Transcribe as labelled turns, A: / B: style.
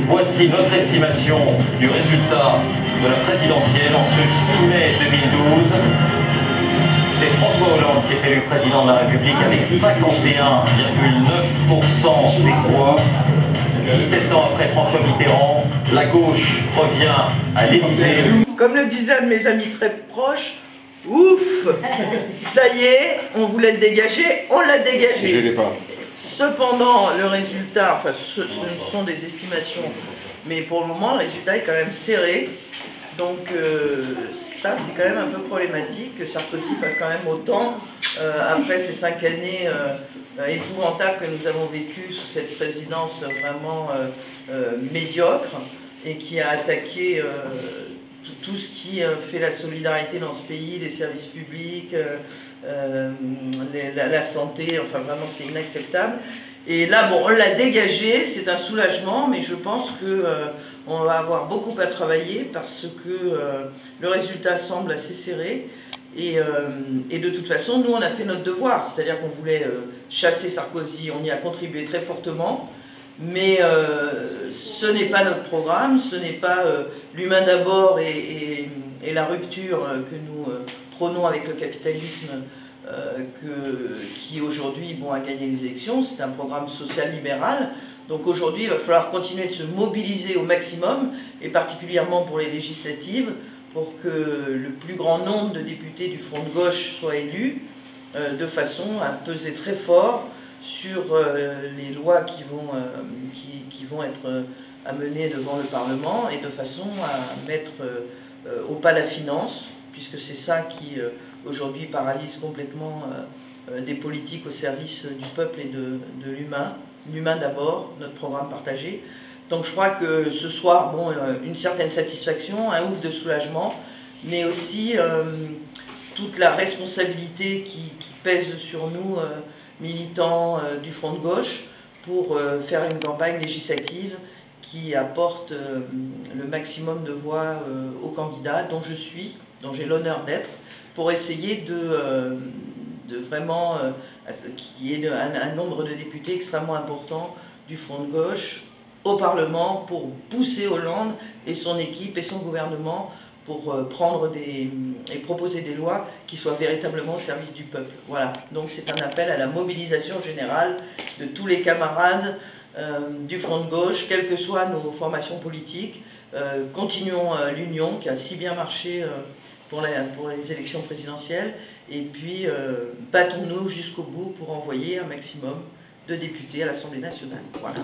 A: Voici notre estimation du résultat de la présidentielle en ce 6 mai 2012. C'est François Hollande qui est élu président de la République avec 51,9% des voix. 17 ans après François Mitterrand, la gauche revient à l'Élysée.
B: Comme le disait un de mes amis très proches, ouf, ça y est, on voulait le dégager, on l'a dégagé.
C: Je l'ai pas.
B: Cependant, le résultat, enfin ce sont des estimations, mais pour le moment, le résultat est quand même serré. Donc ça, c'est quand même un peu problématique que Sarkozy fasse quand même autant après ces 5 années épouvantables que nous avons vécues sous cette présidence vraiment médiocre et qui a attaqué tout ce qui fait la solidarité dans ce pays, les services publics, la santé, enfin vraiment c'est inacceptable. Et là, bon, on l'a dégagé, c'est un soulagement, mais je pense qu'on va avoir beaucoup à travailler parce que le résultat semble assez serré. Et de toute façon, nous, on a fait notre devoir, c'est-à-dire qu'on voulait chasser Sarkozy, on y a contribué très fortement, mais ce n'est pas notre programme, ce n'est pas l'humain d'abord et la rupture que nous prônons avec le capitalisme qui aujourd'hui a gagné les élections. C'est un programme social-libéral. Donc aujourd'hui, il va falloir continuer de se mobiliser au maximum, et particulièrement pour les législatives, pour que le plus grand nombre de députés du Front de gauche soient élus, de façon à peser très fort sur les lois qui vont être amenées devant le Parlement, et de façon à mettre au pas la finance, puisque c'est ça qui aujourd'hui paralyse complètement des politiques au service du peuple et de l'humain d'abord, notre programme partagé. Donc je crois que ce soir, bon, une certaine satisfaction, un ouf de soulagement, mais aussi toute la responsabilité qui pèse sur nous, militants du Front de gauche, pour faire une campagne législative qui apporte le maximum de voix aux candidats dont j'ai l'honneur d'être, pour essayer de vraiment qu'il y ait un nombre de députés extrêmement important du Front de gauche au Parlement, pour pousser Hollande et son équipe et son gouvernement pour et proposer des lois qui soient véritablement au service du peuple. Voilà, donc c'est un appel à la mobilisation générale de tous les camarades du Front de gauche, quelles que soient nos formations politiques. Continuons l'union qui a si bien marché pour les élections présidentielles, et puis battons-nous jusqu'au bout pour envoyer un maximum de députés à l'Assemblée nationale. Voilà.